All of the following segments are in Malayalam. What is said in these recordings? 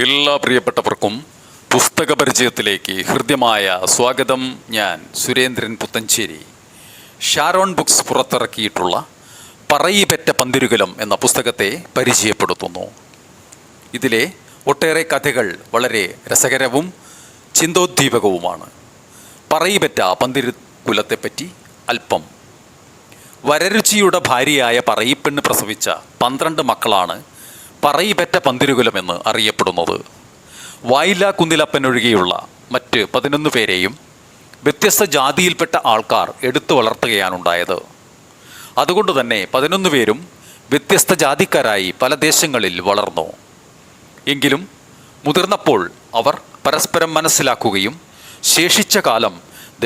എല്ലാ പ്രിയപ്പെട്ടവർക്കും പുസ്തക പരിചയത്തിലേക്ക് ഹൃദ്യമായ സ്വാഗതം. ഞാൻ സുരേന്ദ്രൻ പുത്തഞ്ചേരി. ഷാരോൺ ബുക്സ് പുറത്തിറക്കിയിട്ടുള്ള പറയിപെറ്റ പന്തിരുകുലം എന്ന പുസ്തകത്തെ പരിചയപ്പെടുത്തുന്നു. ഇതിലെ ഒട്ടേറെ കഥകൾ വളരെ രസകരവും ചിന്തോദ്ദീപകവുമാണ്. പറയിപെറ്റ പന്തിരുകുലത്തെപ്പറ്റി അല്പം. വരരുചിയുടെ ഭാര്യയായ പറയിപ്പെണ്ണ് പ്രസവിച്ച 12 മക്കളാണ് പറയിപെറ്റ പന്തിരുകുലമെന്ന് അറിയപ്പെടുന്നത്. വായില കുന്തിലപ്പനൊഴികെയുള്ള മറ്റ് 11 പേരെയും വ്യത്യസ്ത ജാതിയിൽപ്പെട്ട ആൾക്കാർ എടുത്തു വളർത്തുകയാണുണ്ടായത്. അതുകൊണ്ട് തന്നെ 11 പേരും വ്യത്യസ്ത ജാതിക്കാരായി പല ദേശങ്ങളിൽ വളർന്നു. എങ്കിലും മുതിർന്നപ്പോൾ അവർ പരസ്പരം മനസ്സിലാക്കുകയും ശേഷിച്ച കാലം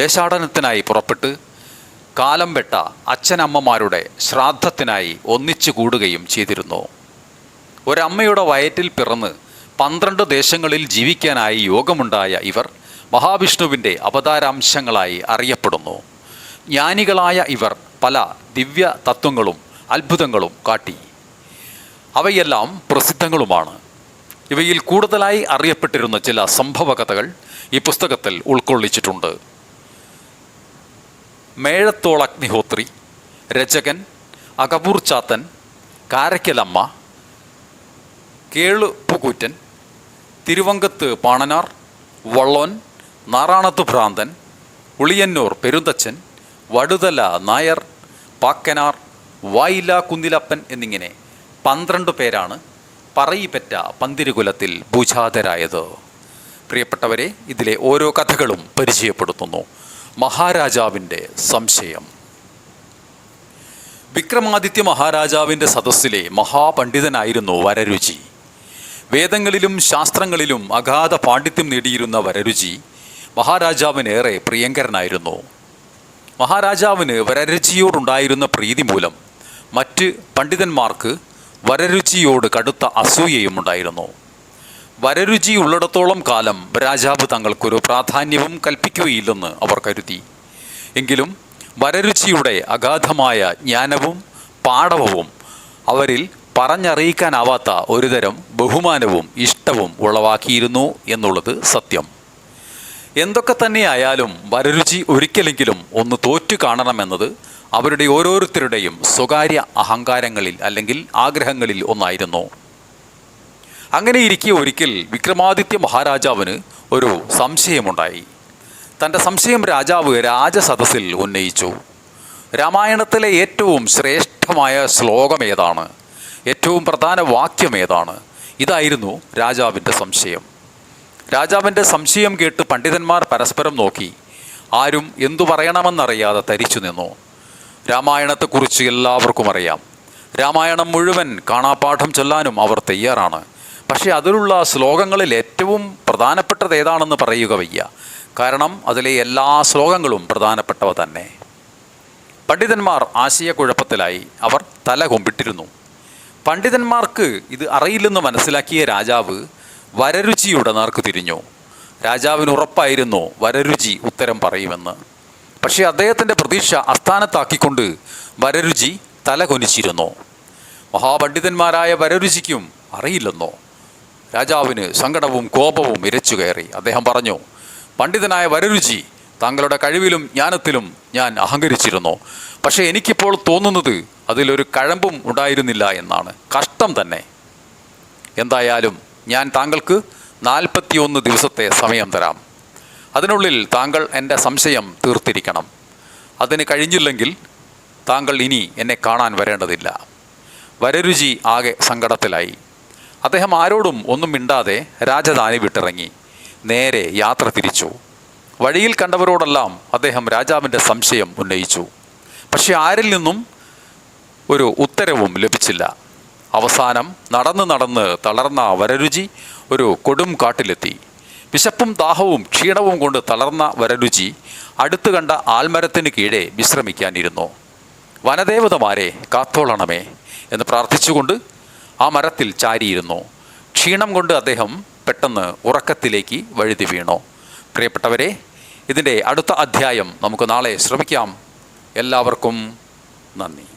ദേശാടനത്തിനായി പുറപ്പെട്ട് കാലം വെട്ട അച്ഛനമ്മമാരുടെ ശ്രാദ്ധത്തിനായി ഒന്നിച്ചു കൂടുകയും ചെയ്തിരുന്നു. ഒരമ്മയുടെ വയറ്റിൽ പിറന്ന് 12 ദേശങ്ങളിൽ ജീവിക്കാനായി യോഗമുണ്ടായ ഇവർ മഹാവിഷ്ണുവിൻ്റെ അവതാരാംശങ്ങളായി അറിയപ്പെടുന്നു. ജ്ഞാനികളായ ഇവർ പല ദിവ്യ തത്വങ്ങളും അത്ഭുതങ്ങളും കാട്ടി. അവയെല്ലാം പ്രസിദ്ധങ്ങളുമാണ്. ഇവയിൽ കൂടുതലായി അറിയപ്പെട്ടിരുന്ന ചില സംഭവകഥകൾ ഈ പുസ്തകത്തിൽ ഉൾക്കൊള്ളിച്ചിട്ടുണ്ട്. മേഴത്തോളഗ്നിഹോത്രി, രചകൻ, അകപൂർ ചാത്തൻ, കാരയ്ക്കലമ്മ, കേളുപ്പുകൂറ്റൻ, തിരുവങ്കത്ത് പാണനാർ, വള്ളോൻ, നാറാണത്ത് ഭ്രാന്തൻ, ഉളിയന്നൂർ പെരുന്തച്ചൻ, വടുതല നായർ, പാക്കനാർ, വായില കുന്തിലപ്പൻ എന്നിങ്ങനെ 12 പേരാണ് പറയിപെറ്റ പന്തിരുകുലത്തിൽ ഭുജാതരായത്. പ്രിയപ്പെട്ടവരെ, ഇതിലെ ഓരോ കഥകളും പരിചയപ്പെടുത്തുന്നു. മഹാരാജാവിൻ്റെ സംശയം. വിക്രമാദിത്യ മഹാരാജാവിൻ്റെ സദസ്സിലെ മഹാപണ്ഡിതനായിരുന്നു വരരുചി. വേദങ്ങളിലും ശാസ്ത്രങ്ങളിലും അഗാധ പാണ്ഡിത്യം നേടിയിരുന്ന വരരുചി മഹാരാജാവിനേറെ പ്രിയങ്കരനായിരുന്നു. മഹാരാജാവിന് വരരുചിയോടുണ്ടായിരുന്ന പ്രീതി മൂലം മറ്റ് പണ്ഡിതന്മാർക്ക് വരരുചിയോട് കടുത്ത അസൂയയും ഉണ്ടായിരുന്നു. വരരുചി ഉള്ളിടത്തോളം കാലം രാജാവ് തങ്ങൾക്കൊരു പ്രാധാന്യവും കൽപ്പിക്കുകയില്ലെന്ന് അവർ കരുതി. എങ്കിലും വരരുചിയുടെ അഗാധമായ ജ്ഞാനവും പാടവവും അവരിൽ പറഞ്ഞറിയിക്കാനാവാത്ത ഒരുതരം ബഹുമാനവും ഇഷ്ടവും ഉളവാക്കിയിരുന്നു എന്നുള്ളത് സത്യം. എന്തൊക്കെ തന്നെയായാലും വരരുചി ഒരിക്കലെങ്കിലും ഒന്ന് തോറ്റു കാണണമെന്നത് അവരുടെ ഓരോരുത്തരുടെയും സ്വകാര്യ അഹങ്കാരങ്ങളിൽ അല്ലെങ്കിൽ ആഗ്രഹങ്ങളിൽ ഒന്നായിരുന്നു. അങ്ങനെയിരിക്കെ ഒരിക്കൽ വിക്രമാദിത്യ മഹാരാജാവിന് ഒരു സംശയമുണ്ടായി. തൻ്റെ സംശയം രാജാവ് രാജസദസ്സിൽ ഉന്നയിച്ചു. രാമായണത്തിലെ ഏറ്റവും ശ്രേഷ്ഠമായ ശ്ലോകം ഏതാണ്? ഏറ്റവും പ്രധാന വാക്യം ഏതാണ്? ഇതായിരുന്നു രാജാവിൻ്റെ സംശയം. രാജാവിൻ്റെ സംശയം കേട്ട് പണ്ഡിതന്മാർ പരസ്പരം നോക്കി. ആരും എന്തു പറയണമെന്നറിയാതെ തരിച്ചു നിന്നു. രാമായണത്തെക്കുറിച്ച് എല്ലാവർക്കും അറിയാം. രാമായണം മുഴുവൻ കാണാപ്പാഠം ചൊല്ലാനും അവർ തയ്യാറാണ്. പക്ഷേ അതിലുള്ള ശ്ലോകങ്ങളിൽ ഏറ്റവും പ്രധാനപ്പെട്ടത് ഏതാണെന്ന് പറയുക വയ്യ. കാരണം അതിലെ എല്ലാ ശ്ലോകങ്ങളും പ്രധാനപ്പെട്ടവ തന്നെ. പണ്ഡിതന്മാർ ആശയക്കുഴപ്പത്തിലായി. അവർ തല കൊമ്പിട്ടിരുന്നു. പണ്ഡിതന്മാർക്ക് ഇത് അറിയില്ലെന്ന് മനസ്സിലാക്കിയ രാജാവ് വരരുചിയുടെ നേർക്ക് തിരിഞ്ഞു. രാജാവിന് ഉറപ്പായിരുന്നു വരരുചി ഉത്തരം പറയുമെന്ന്. പക്ഷേ അദ്ദേഹത്തിൻ്റെ പ്രതീക്ഷ അസ്ഥാനത്താക്കിക്കൊണ്ട് വരരുചി തല കൊനിച്ചിരുന്നു. മഹാപണ്ഡിതന്മാരായ വരരുചിക്കും അറിയില്ലെന്നോ? രാജാവിന് സങ്കടവും കോപവും ഇരച്ചു കയറി. അദ്ദേഹം പറഞ്ഞു, പണ്ഡിതനായ വരരുചി, താങ്കളുടെ കഴിവിലും ജ്ഞാനത്തിലും ഞാൻ അഹങ്കരിച്ചിരുന്നു. പക്ഷേ എനിക്കിപ്പോൾ തോന്നുന്നത് അതിലൊരു കഴമ്പും ഉണ്ടായിരുന്നില്ല എന്നാണ്. കഷ്ടം തന്നെ. എന്തായാലും ഞാൻ താങ്കൾക്ക് 41 ദിവസത്തെ സമയം തരാം. അതിനുള്ളിൽ താങ്കൾ എൻ്റെ സംശയം തീർത്തിരിക്കണം. അതിന് കഴിഞ്ഞില്ലെങ്കിൽ താങ്കൾ ഇനി എന്നെ കാണാൻ വരേണ്ടതില്ല. വരരുചി ആകെ സങ്കടത്തിലായി. അദ്ദേഹം ആരോടും ഒന്നും മിണ്ടാതെ രാജധാനി വിട്ടിറങ്ങി നേരെ യാത്ര തിരിച്ചു. വഴിയിൽ കണ്ടവരോടെല്ലാം അദ്ദേഹം രാജാവിൻ്റെ സംശയം ഉന്നയിച്ചു. പക്ഷെ ആരിൽ നിന്നും ഒരു ഉത്തരവും ലഭിച്ചില്ല. അവസാനം നടന്ന് തളർന്ന വരരുചി ഒരു കൊടും കാട്ടിലെത്തി. വിശപ്പും ദാഹവും ക്ഷീണവും കൊണ്ട് തളർന്ന വരരുചി അടുത്ത് കണ്ട ആൽമരത്തിന് കീഴെ വിശ്രമിക്കാനിരുന്നു. വനദേവതമാരെ കാത്തോളണമേ എന്ന് പ്രാർത്ഥിച്ചുകൊണ്ട് ആ മരത്തിൽ ചാരിയിരുന്നു. ക്ഷീണം കൊണ്ട് അദ്ദേഹം പെട്ടെന്ന് ഉറക്കത്തിലേക്ക് വഴുതി വീണു. പ്രിയപ്പെട്ടവരെ, ഇതിൻ്റെ അടുത്ത അധ്യായം നമുക്ക് നാളെ ശ്രമിക്കാം. എല്ലാവർക്കും നന്ദി.